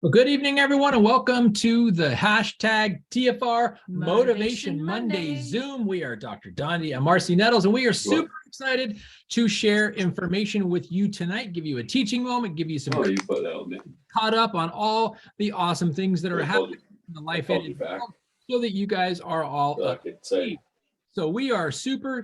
Well, good evening, everyone, and welcome to the hashtag TFR Motivation Motivation Monday Monday. Zoom. We are Dr. Dondi and Marcy Nettles, and we are super excited to share information with you tonight, give you a teaching moment, give you some caught up on all the awesome things that are happening in the life world so that you guys are all up to speed. So we are super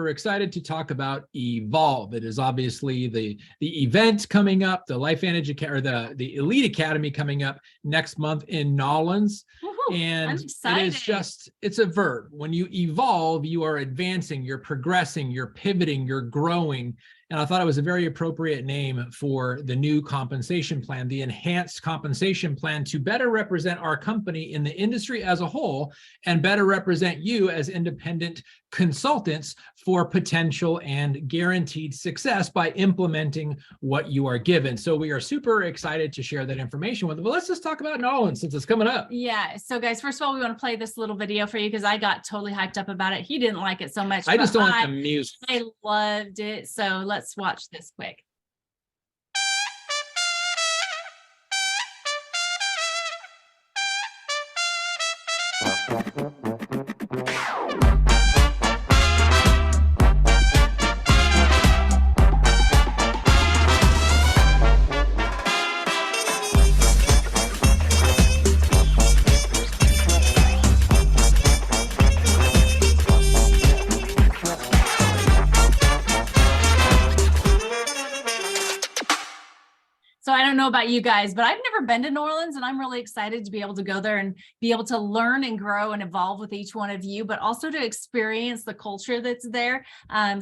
excited to talk about Evolve. It is obviously the event coming up, the LifeVantage or the Elite Academy coming up next month in Nolens. And it is it's a verb. When you evolve, you are advancing, you're progressing, you're pivoting, you're growing. And I thought it was a very appropriate name for the new compensation plan, the enhanced compensation plan, to better represent our company in the industry as a whole and better represent you as independent consultants for potential and guaranteed success by implementing what you are given. So we are super excited to share that information with them. But let's just talk about Nolan since it's coming up. Yeah. So guys, first of all, we want to play this little video for you because I got totally hyped up about it. He didn't like it so much. I just don't like the music. I loved it. So let's watch this quick. So I don't know about you guys, but I've never been to New Orleans, and I'm really excited to be able to go there and be able to learn and grow and evolve with each one of you, but also to experience the culture that's there.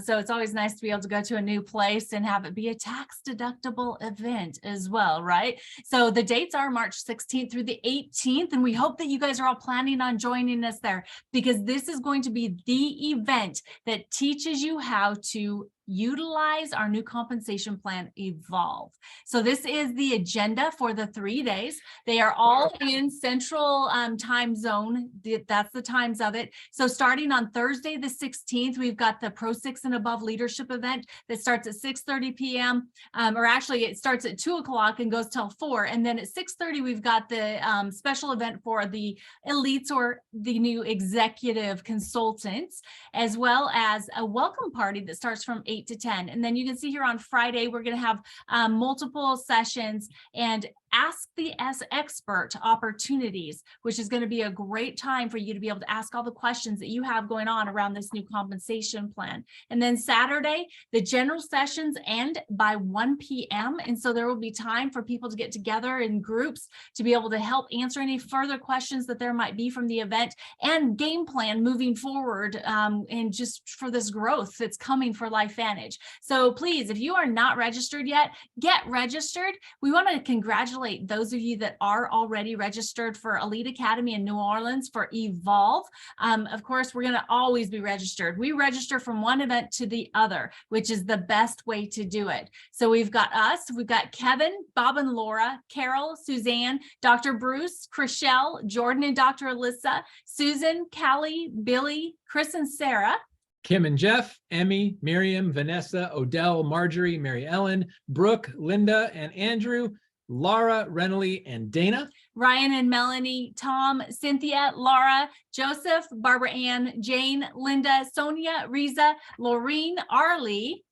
So it's always nice to be able to go to a new place and have it be a tax deductible event as well, right? So the dates are March 16th through the 18th, and we hope that you guys are all planning on joining us there, because this is going to be the event that teaches you how to utilize our new compensation plan, Evolve. So this is the agenda for the 3 days. They are all in central time zone. That's the times of it. So starting on Thursday, the 16th, we've got the Pro 6 and Above Leadership event that starts at 6:30 p.m. Or actually it starts at 2 o'clock and goes till 4. And then at 6:30, we've got the special event for the elites or the new executive consultants, as well as a welcome party that starts from 8 to 10. And then you can see here on Friday, we're going to have multiple sessions and Ask the Expert opportunities, which is going to be a great time for you to be able to ask all the questions that you have going on around this new compensation plan. And then Saturday, the general sessions end by 1 p.m. And so there will be time for people to get together in groups to be able to help answer any further questions that there might be from the event and game plan moving forward, and just for this growth that's coming for LifeVantage. So please, if you are not registered yet, get registered. We want to congratulate those of you that are already registered for Elite Academy in New Orleans for Evolve. Of course, we're going to always be registered. We register from one event to the other, which is the best way to do it. So we've got us, we've got Kevin, Bob and Laura, Carol, Suzanne, Dr. Bruce, Chriselle, Jordan and Dr. Alyssa, Susan, Callie, Billy, Chris and Sarah, Kim and Jeff, Emmy, Miriam, Vanessa, Odell, Marjorie, Mary Ellen, Brooke, Linda and Andrew, Laura, Renely, and Dana. Ryan and Melanie, Tom, Cynthia, Laura, Joseph, Barbara Ann, Jane, Linda, Sonia, Riza, Laureen, Arlie,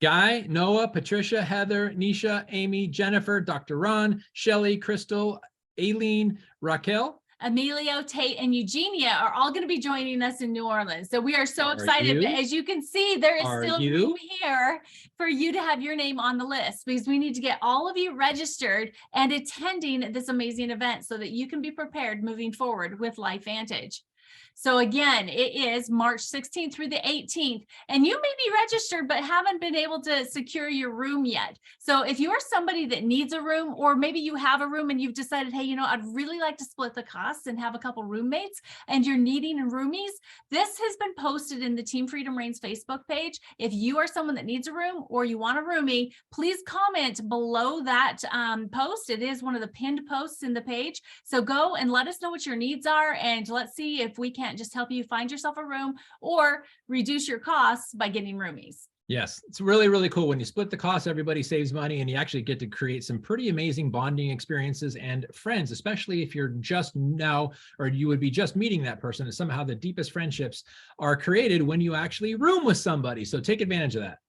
Guy, Noah, Patricia, Heather, Nisha, Amy, Jennifer, Dr. Ron, Shelley, Crystal, Aileen, Raquel, Emilio, Tate, and Eugenia are all going to be joining us in New Orleans. So we are so excited. But as you can see, there is still room here for you to have your name on the list, because we need to get all of you registered and attending this amazing event so that you can be prepared moving forward with LifeVantage. So again, it is March 16th through the 18th, and you may be registered but haven't been able to secure your room yet. So if you're somebody that needs a room, or maybe you have a room and you've decided, hey, I'd really like to split the costs and have a couple roommates, and you're needing roomies, this has been posted in the Team Freedom Reigns Facebook page. If you are someone that needs a room or you want a roomie, please comment below that post. It is one of the pinned posts in the page. So go and let us know what your needs are, and let's see if we can't just help you find yourself a room or reduce your costs by getting roomies. Yes, it's really, really cool. When you split the cost, everybody saves money, and you actually get to create some pretty amazing bonding experiences and friends, especially if you're just now, or you would be just meeting that person. And somehow the deepest friendships are created when you actually room with somebody. So take advantage of that.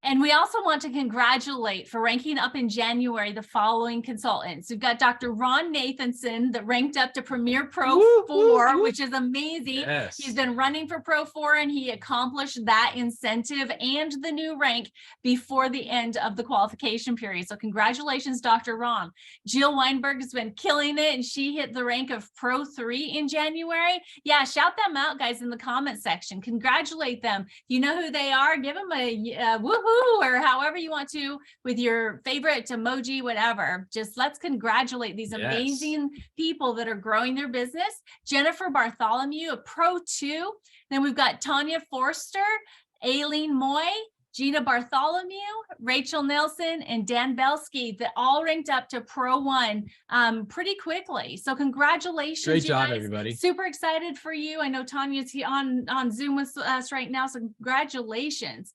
And we also want to congratulate for ranking up in January the following consultants. We've got Dr. Ron Nathanson that ranked up to Premier Pro 4, which is amazing. Yes. He's been running for Pro 4 and he accomplished that incentive and the new rank before the end of the qualification period. So congratulations, Dr. Ron. Jill Weinberg has been killing it and she hit the rank of Pro 3 in January. Yeah, shout them out, guys, in the comment section. Congratulate them. You know who they are. Give them a woohoo, or however you want to with your favorite emoji, whatever. Just let's congratulate these amazing people that are growing their business. Jennifer Bartholomew, a Pro 2. Then we've got Tanya Forster, Aileen Moy, Gina Bartholomew, Rachel Nelson, and Dan Belsky that all ranked up to Pro 1 pretty quickly. So congratulations. Great job, everybody. Super excited for you. I know Tanya's on Zoom with us right now, so congratulations.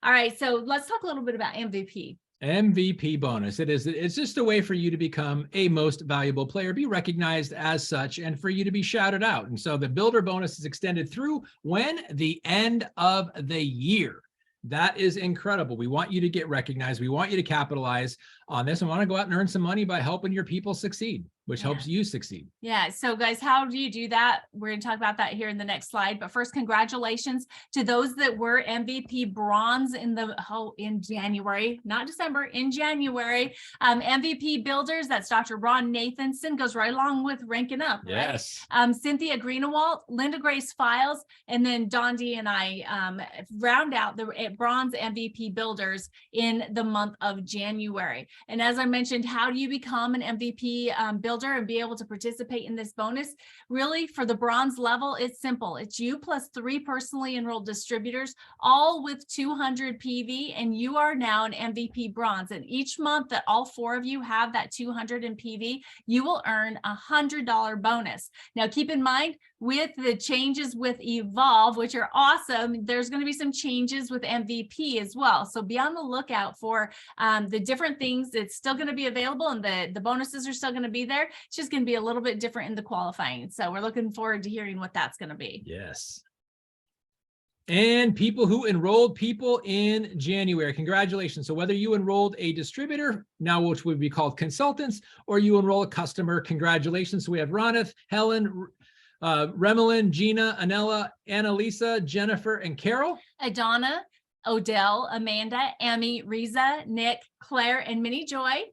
All right, so let's talk a little bit about MVP. MVP bonus. It's just a way for you to become a most valuable player, be recognized as such, and for you to be shouted out. And so the builder bonus is extended through when? The end of the year. That is incredible. We want you to get recognized. We want you to capitalize on this and want to go out and earn some money by helping your people succeed, which helps you succeed. Yeah. So guys, how do you do that? We're going to talk about that here in the next slide. But first, congratulations to those that were MVP bronze in January, not December, in January. MVP builders, that's Dr. Ron Nathanson, goes right along with ranking up. Yes. Right? Cynthia Greenewalt, Linda Grace Files, and then Dondi and I round out the bronze MVP builders in the month of January. And as I mentioned, how do you become an MVP builder and be able to participate in this bonus? Really, for the bronze level, it's simple. It's you plus 3 personally enrolled distributors, all with 200 PV, and you are now an MVP bronze. And each month that all 4 of you have that 200 in PV, you will earn $100 bonus. Now, keep in mind, with the changes with Evolve, which are awesome, there's going to be some changes with MVP as well. So be on the lookout for the different things. It's still going to be available and the bonuses are still going to be there. It's just going to be a little bit different in the qualifying. So we're looking forward to hearing what that's going to be. Yes. And people who enrolled people in January, congratulations. So whether you enrolled a distributor, now which would be called consultants, or you enroll a customer, congratulations. So we have Ronith, Helen, Remelin, Gina, Anella, Annalisa, Jennifer, and Carol. Adana, Odell, Amanda, Amy, Riza, Nick, Claire, and Minnie Joy.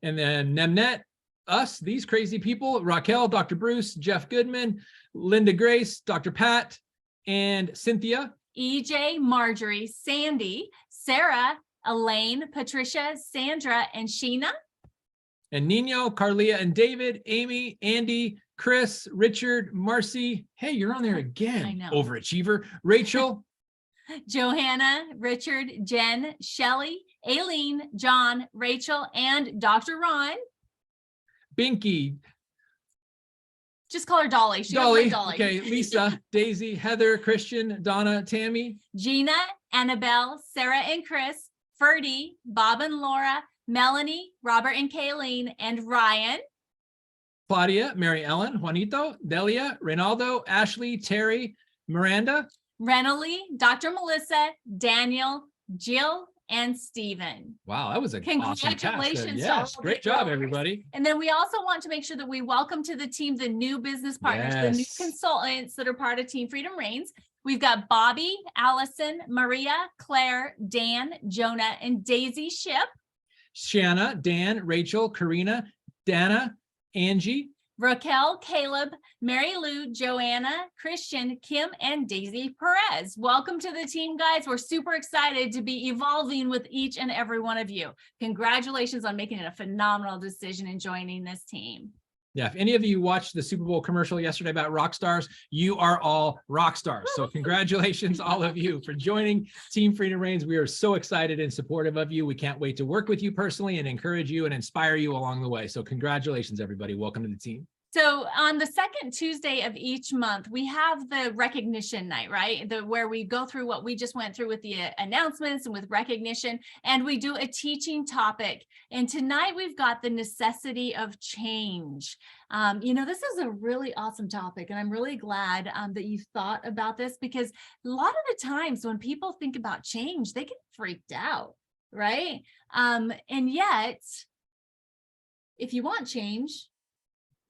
And then Nemnet, us, these crazy people, Raquel, Dr. Bruce, Jeff Goodman, Linda Grace, Dr. Pat, and Cynthia. EJ, Marjorie, Sandy, Sarah, Elaine, Patricia, Sandra, and Sheena. And Nino, Carlia, and David, Amy, Andy, Chris, Richard, Marcy. Hey, you're on there again. I know. Overachiever. Rachel. Johanna, Richard, Jen, Shelly, Aileen, John, Rachel, and Dr. Ron. Binky. Just call her Dolly. She Dolly. Dolly. Okay. Lisa, Daisy, Heather, Christian, Donna, Tammy. Gina, Annabelle, Sarah and Chris, Ferdy, Bob and Laura, Melanie, Robert and Kayleen, and Ryan. Claudia, Mary Ellen, Juanito, Delia, Reynaldo, Ashley, Terry, Miranda. Renally, Dr. Melissa, Daniel, Jill, and Stephen. Wow, that was a congratulations. Yes, great job, everybody. And then we also want to make sure that we welcome to the team the new business partners, the new consultants that are part of Team Freedom Reigns. We've got Bobby, Allison, Maria, Claire, Dan, Jonah, and Daisy Ship. Shanna, Dan, Rachel, Karina, Dana, Angie. Raquel, Caleb, Mary Lou, Joanna, Christian, Kim, and Daisy Perez. Welcome to the team, guys. We're super excited to be evolving with each and every one of you. Congratulations on making it a phenomenal decision and joining this team. Yeah, if any of you watched the Super Bowl commercial yesterday about rock stars, you are all rock stars. So congratulations, all of you, for joining Team Freedom Reigns. We are so excited and supportive of you. We can't wait to work with you personally and encourage you and inspire you along the way. So congratulations, everybody. Welcome to the team. So on the second Tuesday of each month, we have the recognition night, right? Where we go through what we just went through with the announcements and with recognition, and we do a teaching topic. And tonight we've got the necessity of change. This is a really awesome topic, and I'm really glad that you thought about this, because a lot of the times when people think about change, they get freaked out, right? And yet, if you want change,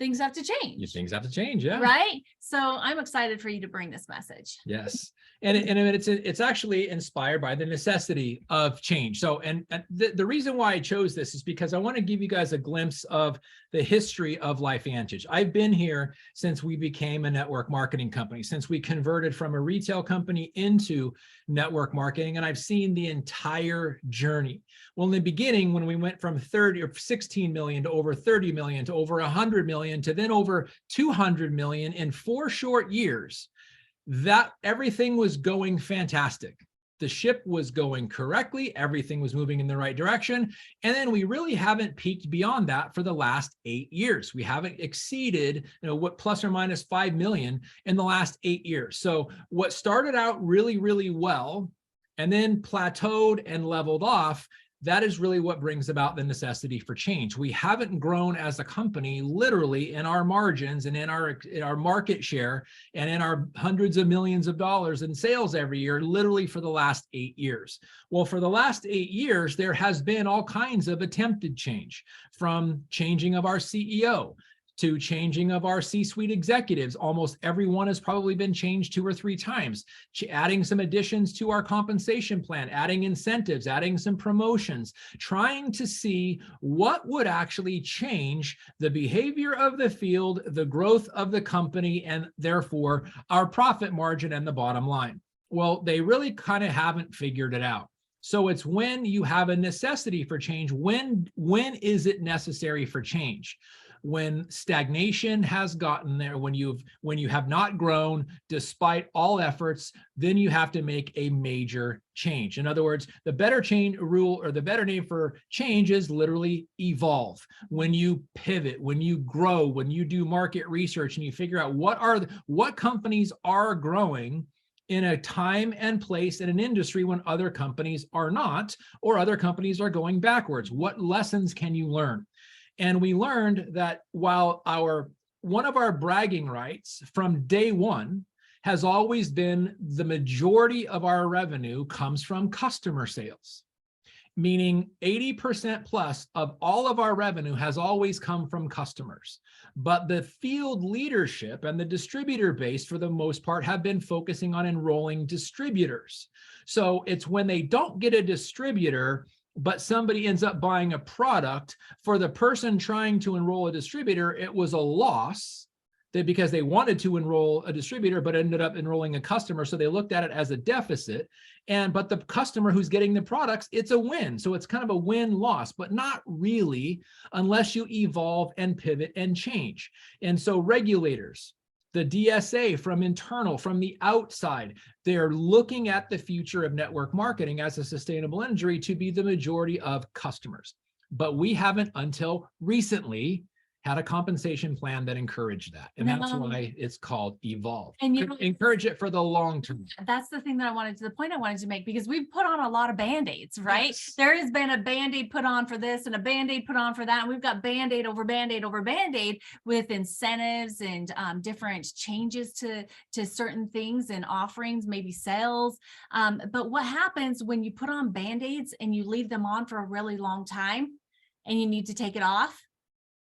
things have to change. Things have to change, yeah. Right? So I'm excited for you to bring this message. Yes. And it's actually inspired by the necessity of change. So, and the reason why I chose this is because I want to give you guys a glimpse of the history of LifeVantage. I've been here since we became a network marketing company, since we converted from a retail company into network marketing, and I've seen the entire journey. Well, in the beginning, when we went from 30 or 16 million to over 30 million to over 100 million to then over 200 million in 4 short years, that everything was going fantastic. The ship was going correctly. Everything was moving in the right direction. And then we really haven't peaked beyond that for the last 8 years. We haven't exceeded, what plus or minus 5 million in the last 8 years. So what started out really, really well and then plateaued and leveled off, that is really what brings about the necessity for change. We haven't grown as a company literally in our margins and in our market share and in our hundreds of millions of dollars in sales every year, literally for the last 8 years. Well, for the last 8 years, there has been all kinds of attempted change, from changing of our CEO to changing of our C-suite executives. Almost everyone has probably been changed 2 or 3 times, adding some additions to our compensation plan, adding incentives, adding some promotions, trying to see what would actually change the behavior of the field, the growth of the company, and therefore our profit margin and the bottom line. Well, they really kind of haven't figured it out. So it's when you have a necessity for change, when is it necessary for change? When stagnation has gotten there, when you have not grown despite all efforts, then you have to make a major change. In other words, the better change rule, or the better name for change, is literally evolve. When you pivot, when you grow, when you do market research and you figure out what companies are growing in a time and place in an industry when other companies are not, or other companies are going backwards. What lessons can you learn? And we learned that while one of our bragging rights from day one has always been the majority of our revenue comes from customer sales, meaning 80% plus of all of our revenue has always come from customers. But the field leadership and the distributor base, for the most part, have been focusing on enrolling distributors. So it's when they don't get a distributor, but somebody ends up buying a product, for the person trying to enroll a distributor, it was a loss, because they wanted to enroll a distributor but ended up enrolling a customer, so they looked at it as a deficit. But the customer who's getting the products, it's a win. So it's kind of a win-loss, but not really unless you evolve and pivot and change. And so regulators, the DSA from the outside, they're looking at the future of network marketing as a sustainable industry to be the majority of customers. But we haven't, until recently, had a compensation plan that encouraged that. And that's why it's called Evolve. And encourage it for the long term. That's the thing that the point I wanted to make, because we've put on a lot of Band-Aids, right? Yes. There has been a Band-Aid put on for this and a Band-Aid put on for that. And we've got Band-Aid over Band-Aid over Band-Aid with incentives and different changes to certain things and offerings, maybe sales. But what happens when you put on Band-Aids and you leave them on for a really long time and you need to take it off?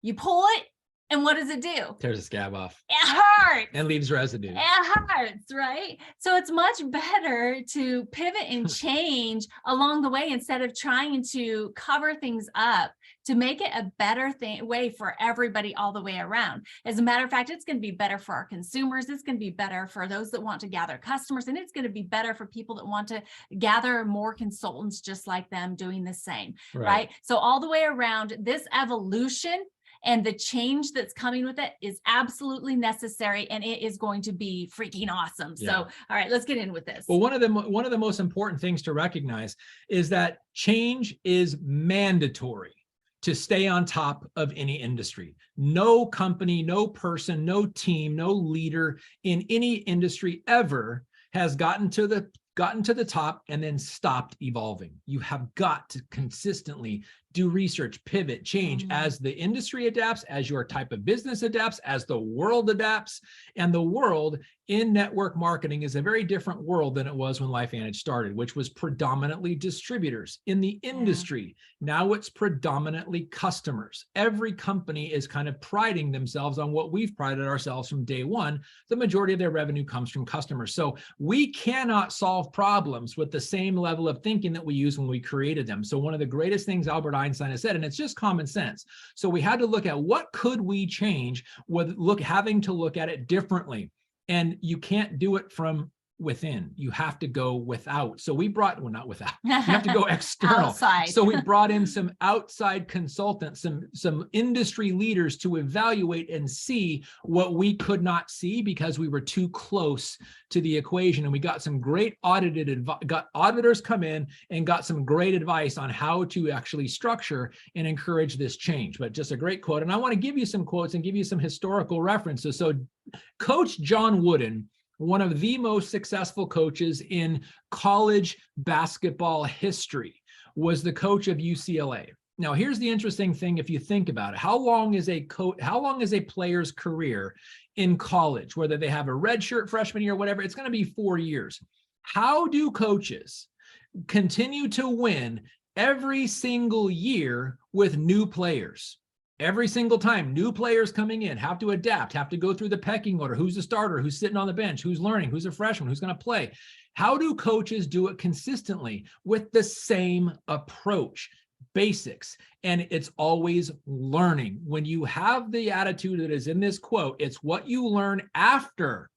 You pull it, and what does it do? Tears the scab off. It hurts. And leaves residue. It hurts, right? So it's much better to pivot and change along the way instead of trying to cover things up, to make it a better way for everybody all the way around. As a matter of fact, it's going to be better for our consumers. It's going to be better for those that want to gather customers, and it's going to be better for people that want to gather more consultants just like them doing the same, right? So all the way around, this evolution and the change that's coming with it is absolutely necessary, and it is going to be freaking awesome. Yeah. So, all right, let's get in with this. Well, one of the most important things to recognize is that change is mandatory to stay on top of any industry. No company, no person, no team, no leader in any industry ever has gotten to the top and then stopped evolving. You have got to consistently do research, pivot, change as the industry adapts, as your type of business adapts, as the world adapts. And the world in network marketing is a very different world than it was when LifeVantage started, which was predominantly distributors. In the industry, now it's predominantly customers. Every company is kind of priding themselves on what we've prided ourselves from day one. The majority of their revenue comes from customers. So we cannot solve problems with the same level of thinking that we used when we created them. So one of the greatest things Albert Einstein has said, and it's just common sense. So we had to look at what could we change with having to look at it differently. And you can't do it from within. You have to go without. So we brought, well, not without, you have to go external. Outside. So we brought in some outside consultants, some industry leaders to evaluate and see what we could not see because we were too close to the equation. And we got some great got auditors come in and got some great advice on how to actually structure and encourage this change. But just a great quote. And I want to give you some quotes and give you some historical references. So Coach John Wooden, one of the most successful coaches in college basketball history, was the coach of UCLA. Now, here's the interesting thing if you think about it. How long is a player's career in college, whether they have a redshirt freshman year or whatever? It's going to be 4 years. How do coaches continue to win every single year with new players? Every single time, new players coming in have to adapt, have to go through the pecking order. Who's the starter? Who's sitting on the bench? Who's learning? Who's a freshman? Who's going to play? How do coaches do it consistently with the same approach? Basics. And it's always learning. When you have the attitude that is in this quote, it's what you learn after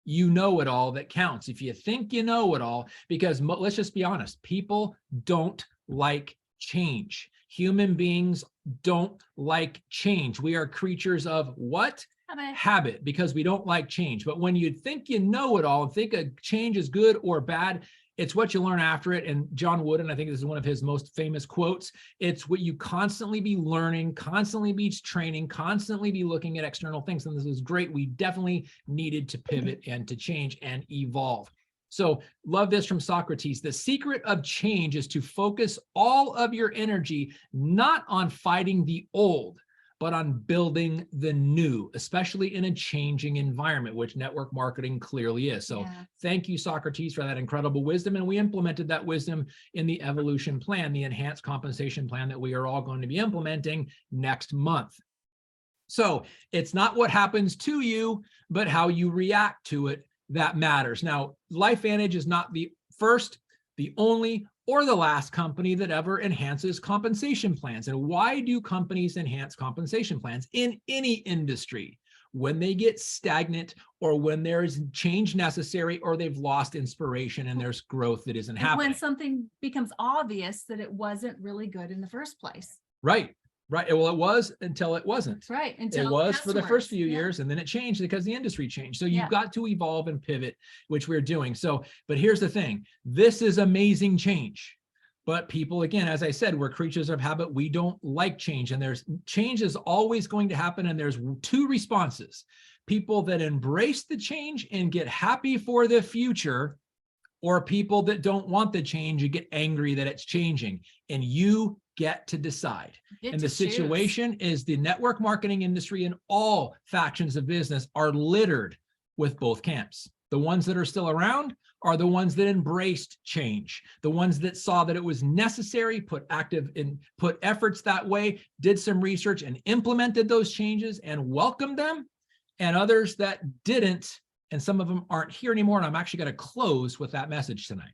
you know it all that counts. If you think you know it all, because let's just be honest, people don't like change. Human beings don't like change. We are creatures of what? Habit, because we don't like change. But when you think you know it all and think a change is good or bad, it's what you learn after it. And John Wooden, I think this is one of his most famous quotes. It's what you constantly be learning, constantly be training, constantly be looking at external things. And this is great. We definitely needed to pivot and to change and evolve. So love this from Socrates. The secret of change is to focus all of your energy, not on fighting the old, but on building the new, especially in a changing environment, which network marketing clearly is. So thank you, Socrates, for that incredible wisdom. And we implemented that wisdom in the evolution plan, the enhanced compensation plan that we are all going to be implementing next month. So it's not what happens to you, but how you react to it that matters. Now, LifeVantage is not the first, the only, or the last company that ever enhances compensation plans. And why do companies enhance compensation plans in any industry? When they get stagnant or when there's change necessary or they've lost inspiration and there's growth that isn't happening. When something becomes obvious that it wasn't really good in the first place. Right. Right. Well, it was until it wasn't. Right. Until it was for the first few years, and then it changed because the industry changed. So you've got to evolve and pivot, which we're doing. So, but here's the thing. This is amazing change. But people, again, as I said, we're creatures of habit. We don't like change. And change is always going to happen. And there's two responses. People that embrace the change and get happy for the future, or people that don't want the change and get angry that it's changing. And you get to decide. And the situation is the network marketing industry and all factions of business are littered with both camps. The ones that are still around are the ones that embraced change. The ones that saw that it was necessary, put efforts that way, did some research and implemented those changes and welcomed them. And others that didn't, and some of them aren't here anymore. And I'm actually going to close with that message tonight.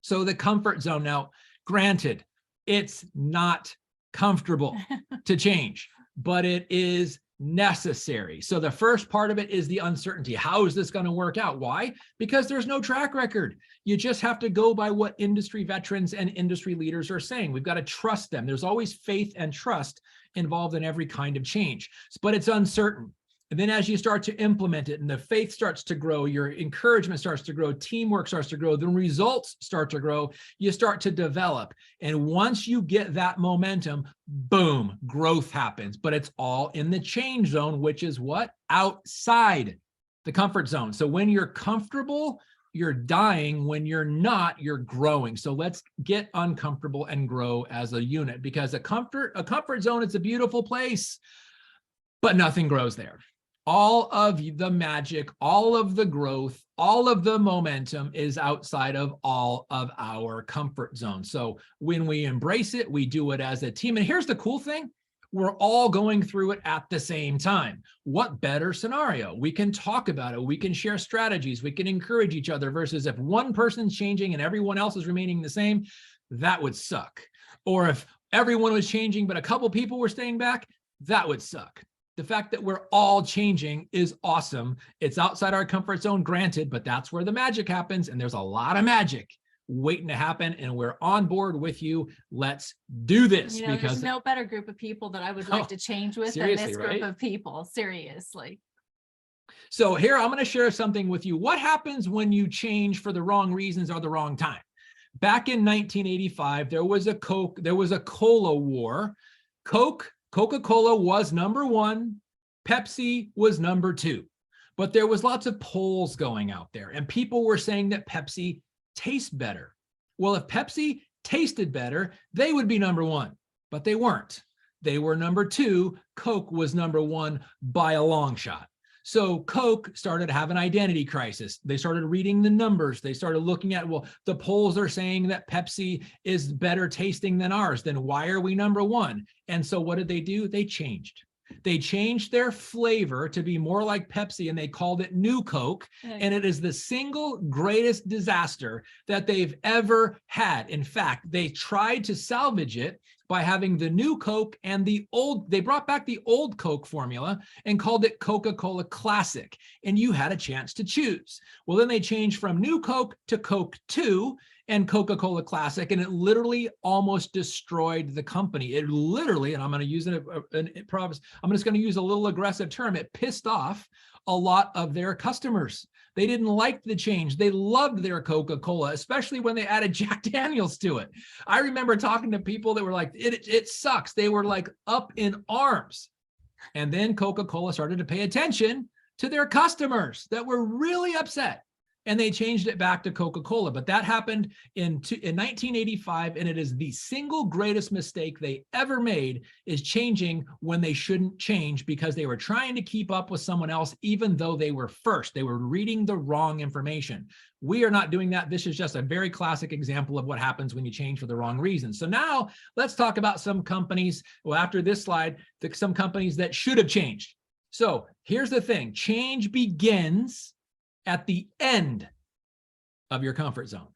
So the comfort zone. Now, granted, it's not comfortable to change, but it is necessary. So the first part of it is the uncertainty. How is this going to work out? Why? Because there's no track record. You just have to go by what industry veterans and industry leaders are saying. We've got to trust them. There's always faith and trust involved in every kind of change, but it's uncertain. And then as you start to implement it and the faith starts to grow, your encouragement starts to grow, teamwork starts to grow, the results start to grow, you start to develop. And once you get that momentum, boom, growth happens. But it's all in the change zone, which is what? Outside the comfort zone. So when you're comfortable, you're dying. When you're not, you're growing. So let's get uncomfortable and grow as a unit, because a comfort zone, it's a beautiful place, but nothing grows there. All of the magic, all of the growth, all of the momentum is outside of all of our comfort zone. So when we embrace it, we do it as a team. And here's the cool thing. We're all going through it at the same time. What better scenario? We can talk about it. We can share strategies. We can encourage each other, versus if one person's changing and everyone else is remaining the same, that would suck. Or if everyone was changing, but a couple people were staying back, that would suck. The fact that we're all changing is awesome. It's outside our comfort zone, granted, but that's where the magic happens. And there's a lot of magic waiting to happen. And we're on board with you. Let's do this. You know, because there's no better group of people that I would like to change with than this group of people. Seriously. So here, I'm going to share something with you. What happens when you change for the wrong reasons or the wrong time? Back in 1985, there was a cola war. Coca-Cola was number one, Pepsi was number two, but there was lots of polls going out there and people were saying that Pepsi tastes better. Well, if Pepsi tasted better, they would be number one, but they weren't. They were number two. Coke was number one by a long shot. So Coke started to have an identity crisis. They started reading the numbers. They started looking at, well, the polls are saying that Pepsi is better tasting than ours. Then why are we number one? And so what did they do? They changed. They changed their flavor to be more like Pepsi, and they called it New Coke. And it is the single greatest disaster that they've ever had. In fact, they tried to salvage it by having the New Coke and they brought back the old Coke formula and called it Coca-Cola Classic. And you had a chance to choose. Well, then they changed from New Coke to Coke 2 and Coca-Cola Classic, and it literally almost destroyed the company. It literally, and I'm going to use I'm just going to use a little aggressive term, it pissed off a lot of their customers. They didn't like the change. They loved their Coca-Cola, especially when they added Jack Daniels to it. I remember talking to people that were like, it sucks. They were like up in arms. And then Coca-Cola started to pay attention to their customers that were really upset. And they changed it back to Coca-Cola. But that happened in 1985, and it is the single greatest mistake they ever made, is changing when they shouldn't change, because they were trying to keep up with someone else, even though they were first. They were reading the wrong information. We are not doing that. This is just a very classic example of what happens when you change for the wrong reasons. So now let's talk about some companies. Well, after this slide, some companies that should have changed. So here's the thing. Change begins at the end of your comfort zone.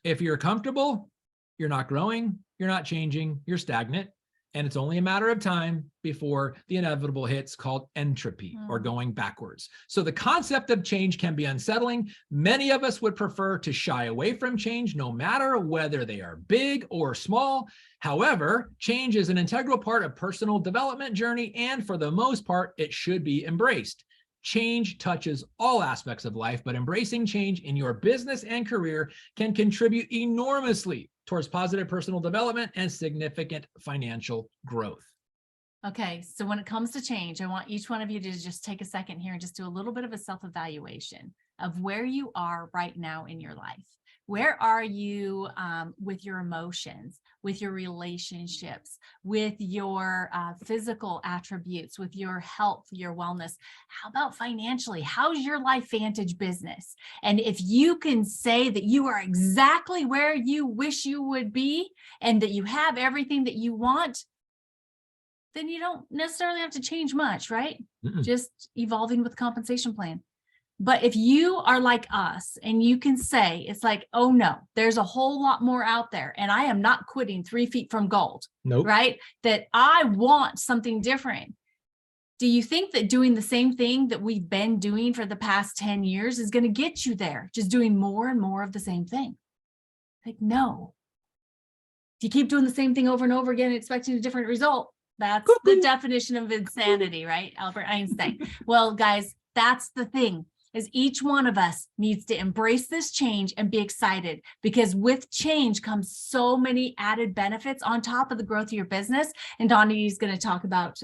If you're comfortable, you're not growing, you're not changing, you're stagnant, and it's only a matter of time before the inevitable hits, called entropy, or going backwards. So the concept of change can be unsettling. Many of us would prefer to shy away from change, no matter whether they are big or small. However, change is an integral part of personal development journey, and for the most part, it should be embraced. Change touches all aspects of life, but embracing change in your business and career can contribute enormously towards positive personal development and significant financial growth. Okay, so when it comes to change, I want each one of you to just take a second here and just do a little bit of a self-evaluation of where you are right now in your life. Where are you with your emotions, with your relationships, with your physical attributes, with your health, your wellness? How about financially? How's your LifeVantage business? And if you can say that you are exactly where you wish you would be and that you have everything that you want, then you don't necessarily have to change much, right? Just evolving with the compensation plan. But if you are like us and you can say, it's like, oh no, there's a whole lot more out there and I am not quitting 3 feet from gold, right? That I want something different. Do you think that doing the same thing that we've been doing for the past 10 years is going to get you there? Just doing more and more of the same thing? Like, no. If you keep doing the same thing over and over again, expecting a different result, That's the definition of insanity, right? Albert Einstein. Well, guys, that's the thing, is each one of us needs to embrace this change and be excited, because with change comes so many added benefits on top of the growth of your business. And Donnie is going to talk about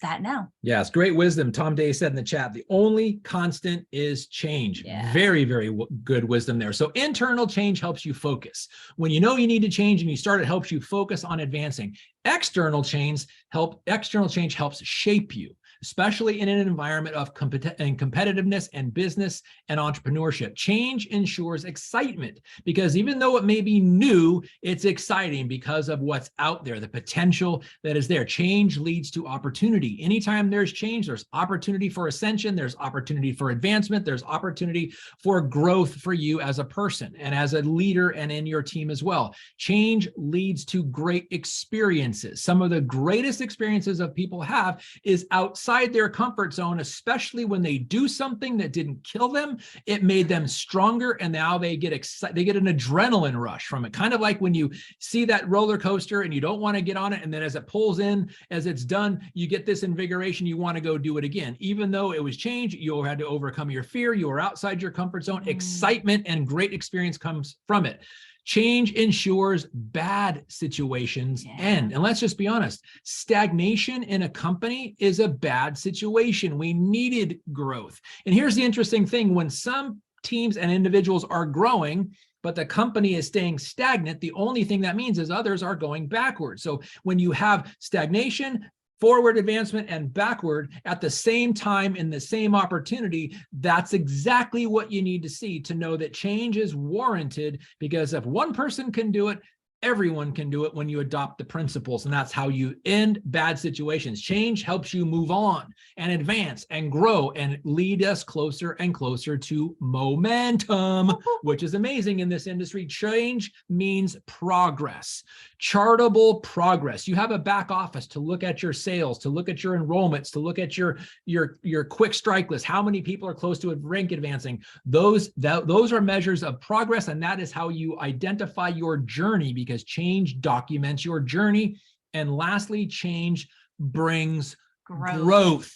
that now. Yes, great wisdom. Tom Day said in the chat, the only constant is change. Yeah. Very, very good wisdom there. So internal change helps you focus. When you know you need to change and you start, it helps you focus on advancing. External change helps shape you, especially in an environment of competitiveness and business and entrepreneurship. Change ensures excitement, because even though it may be new, it's exciting because of what's out there, the potential that is there. Change leads to opportunity. Anytime there's change, there's opportunity for ascension, there's opportunity for advancement, there's opportunity for growth for you as a person and as a leader and in your team as well. Change leads to great experiences. Some of the greatest experiences of people have is outside their comfort zone, especially when they do something that didn't kill them. It made them stronger, and now they get excited. They get an adrenaline rush from it. Kind of like when you see that roller coaster and you don't want to get on it, and then as it pulls in, as it's done, you get this invigoration. You want to go do it again. Even though it was change, you had to overcome your fear. You were outside your comfort zone. Excitement and great experience comes from it. Change ensures bad situations end. And let's just be honest, stagnation in a company is a bad situation. We needed growth. And here's the interesting thing: when some teams and individuals are growing, but the company is staying stagnant, the only thing that means is others are going backwards. So when you have stagnation, forward advancement, and backward at the same time in the same opportunity, that's exactly what you need to see to know that change is warranted, because if one person can do it, everyone can do it when you adopt the principles, and that's how you end bad situations. Change helps you move on and advance and grow and lead us closer and closer to momentum, which is amazing in this industry. Change means progress, chartable progress. You have a back office to look at your sales, to look at your enrollments, to look at your quick strike list. How many people are close to a rank advancing? Those are measures of progress, and that is how you identify your journey, because change documents your journey. And lastly, change brings growth.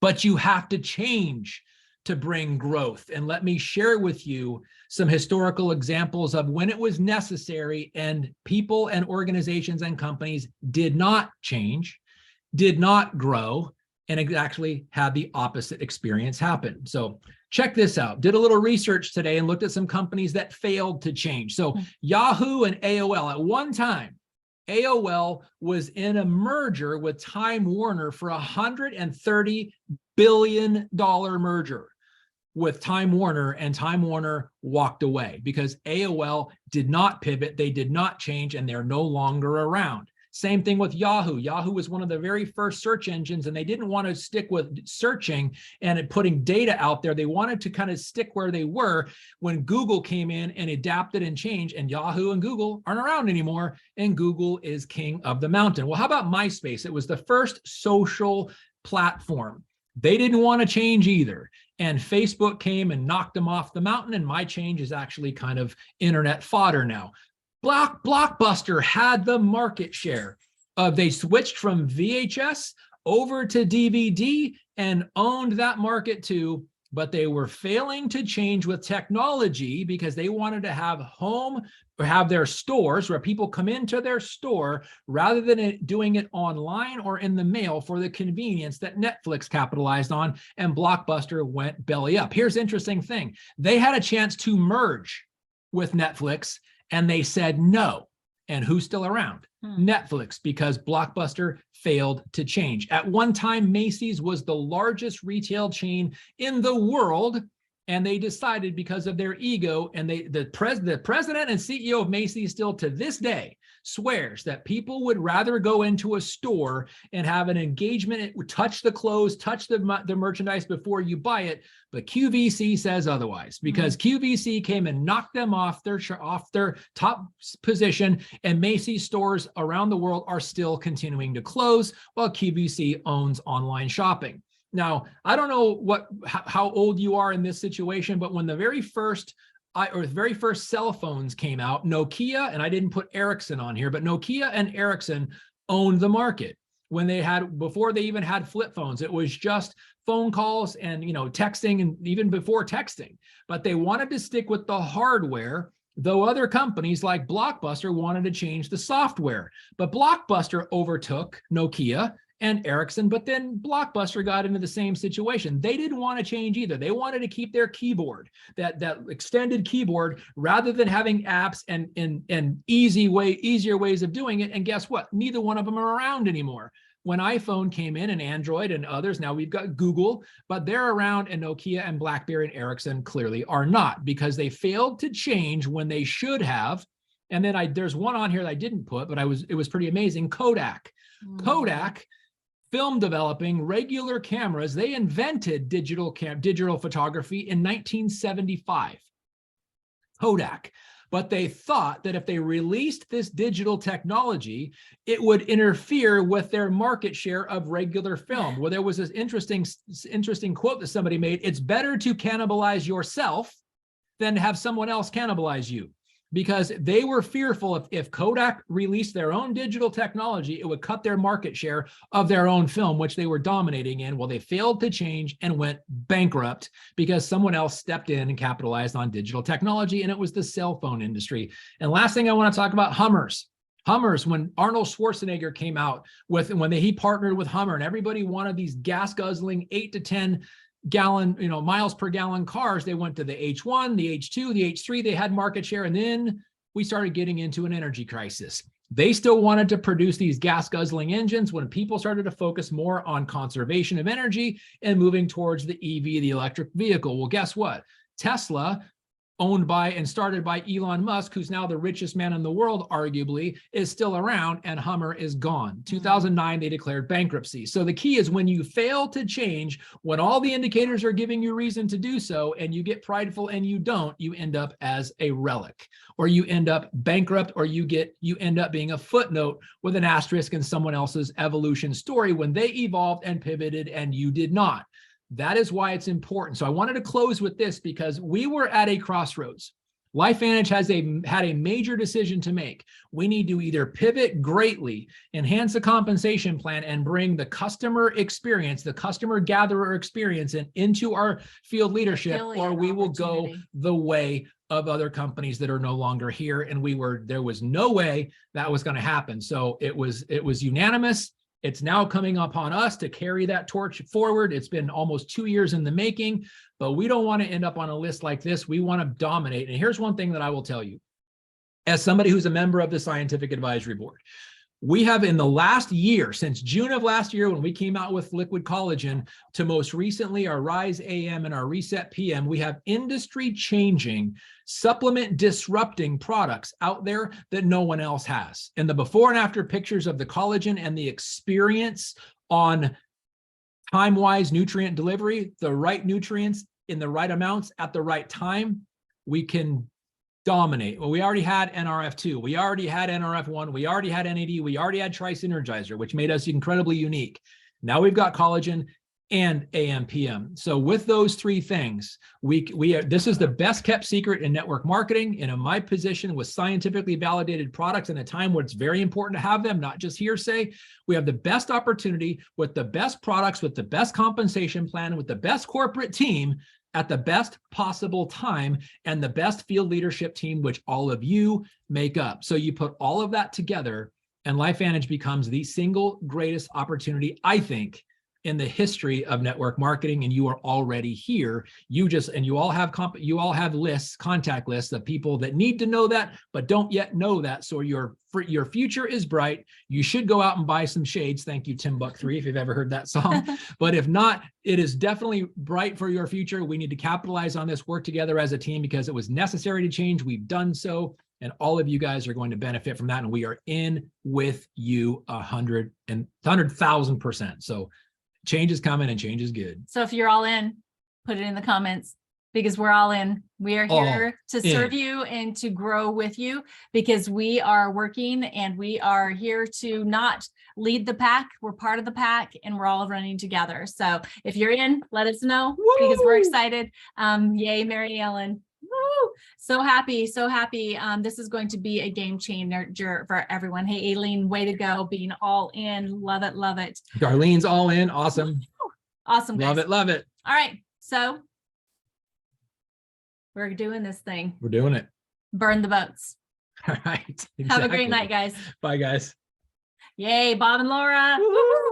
But you have to change to bring growth. And let me share with you some historical examples of when it was necessary and people and organizations and companies did not change, did not grow, and it actually had the opposite experience happen. So check this out. Did a little research today and looked at some companies that failed to change. So Yahoo and AOL, at one time, AOL was in a merger with Time Warner for $130 billion merger with Time Warner, and Time Warner walked away because AOL did not pivot, they did not change, and they're no longer around. Same thing with Yahoo. Yahoo was one of the very first search engines, and they didn't want to stick with searching and putting data out there. They wanted to kind of stick where they were when Google came in and adapted and changed, and Yahoo and Google aren't around anymore, and Google is king of the mountain. Well, how about MySpace? It was the first social platform. They didn't want to change either. And Facebook came and knocked them off the mountain, and MyChange is actually kind of internet fodder now. Blockbuster had the market share. They switched from VHS over to DVD and owned that market too, but they were failing to change with technology because they wanted to have home or have their stores where people come into their store rather than doing it online or in the mail for the convenience that Netflix capitalized on, and Blockbuster went belly up. Here's the interesting thing. They had a chance to merge with Netflix, and they said no. And who's still around? Netflix, because Blockbuster failed to change. At one time, Macy's was the largest retail chain in the world, and they decided because of their ego, and the president and CEO of Macy's still to this day swears that people would rather go into a store and have an engagement, touch the clothes, touch the merchandise before you buy it. But QVC says otherwise, because QVC came and knocked them off their top position, and Macy's stores around the world are still continuing to close while QVC owns online shopping. Now, I don't know how old you are in this situation, but when the very first cell phones came out, Nokia, and I didn't put Ericsson on here, but Nokia and Ericsson owned the market. before they even had flip phones. It was just phone calls and, texting, and even before texting. But they wanted to stick with the hardware, though other companies like Blockbuster wanted to change the software. But Blockbuster overtook Nokia and Ericsson, but then Blockbuster got into the same situation. They didn't want to change either. They wanted to keep their keyboard, that extended keyboard, rather than having apps and easier ways of doing it. And guess what? Neither one of them are around anymore. When iPhone came in, and Android and others, now we've got Google, but they're around, and Nokia and BlackBerry and Ericsson clearly are not, because they failed to change when they should have. And then there's one on here that I didn't put, but it was pretty amazing. Kodak. Kodak, film developing regular cameras. They invented digital photography in 1975. Kodak. But they thought that if they released this digital technology, it would interfere with their market share of regular film. Well, there was this interesting quote that somebody made: it's better to cannibalize yourself than have someone else cannibalize you. Because they were fearful if Kodak released their own digital technology, it would cut their market share of their own film, which they were dominating in. Well, they failed to change and went bankrupt because someone else stepped in and capitalized on digital technology, and it was the cell phone industry. And last thing I want to talk about, Hummers. Hummers, when Arnold Schwarzenegger came out he partnered with Hummer, and everybody wanted these gas-guzzling 8 to 10 gallon, miles per gallon cars. They went to the H1, the H2, the H3. They had market share, and then we started getting into an energy crisis. They still wanted to produce these gas guzzling engines when people started to focus more on conservation of energy and moving towards the EV, the electric vehicle. Well, guess what? Tesla, owned by and started by Elon Musk, who's now the richest man in the world, arguably, is still around, and Hummer is gone. 2009, they declared bankruptcy. So the key is, when you fail to change, when all the indicators are giving you reason to do so, and you get prideful and you don't, you end up as a relic, or you end up bankrupt, or you end up being a footnote with an asterisk in someone else's evolution story when they evolved and pivoted and you did not. That is why it's important. So I wanted to close with this, because we were at a crossroads. LifeVantage had a major decision to make. We need to either pivot greatly, enhance the compensation plan, and bring the customer experience, the customer gatherer experience into our field leadership, or we will go the way of other companies that are no longer here. And there was no way that was going to happen. So it was unanimous. It's now coming upon us to carry that torch forward. It's been almost 2 years in the making, but we don't want to end up on a list like this. We want to dominate. And here's one thing that I will tell you, as somebody who's a member of the Scientific Advisory Board. We have, in the last year, since June of last year, when we came out with liquid collagen, to most recently our Rise AM and our Reset PM, we have industry-changing, supplement disrupting products out there that no one else has. And the before and after pictures of the collagen and the experience on time-wise nutrient delivery, the right nutrients in the right amounts at the right time, we can dominate. Well, we already had NRF2, we already had NRF1, we already had NAD, we already had Tri-Synergizer, which made us incredibly unique. Now we've got collagen and AM/PM. So with those three things, this is the best kept secret in network marketing. And in my position, with scientifically validated products in a time where it's very important to have them, not just hearsay, we have the best opportunity with the best products, with the best compensation plan, with the best corporate team, at the best possible time, and the best field leadership team, which all of you make up. So you put all of that together, and LifeVantage becomes the single greatest opportunity, I think, in the history of network marketing. And you are already here. You all have lists, contact lists of people that need to know that, but don't yet know that. So your future is bright. You should go out and buy some shades. Thank you, Timbuk 3, if you've ever heard that song. But if not, it is definitely bright for your future. We need to capitalize on this, work together as a team, because it was necessary to change. We've done so. And all of you guys are going to benefit from that. And we are in with you 100,000%. So change is coming, and change is good. So if you're all in, put it in the comments, because we're all in. We are here to serve you and to grow with you, because we are working and we are here to not lead the pack. We're part of the pack, and we're all running together. So if you're in, let us know. Woo! Because we're excited. Yay, Mary Ellen. Woo! So happy, so happy. This is going to be a game changer for everyone. Hey, Aileen, way to go, being all in. Love it, love it. Darlene's all in. Awesome. Awesome, guys. Love it, love it. All right, so we're doing this thing. We're doing it. Burn the boats. All right. Have a great Exactly. night, guys. Bye, guys. Yay, Bob and Laura. Woo-hoo.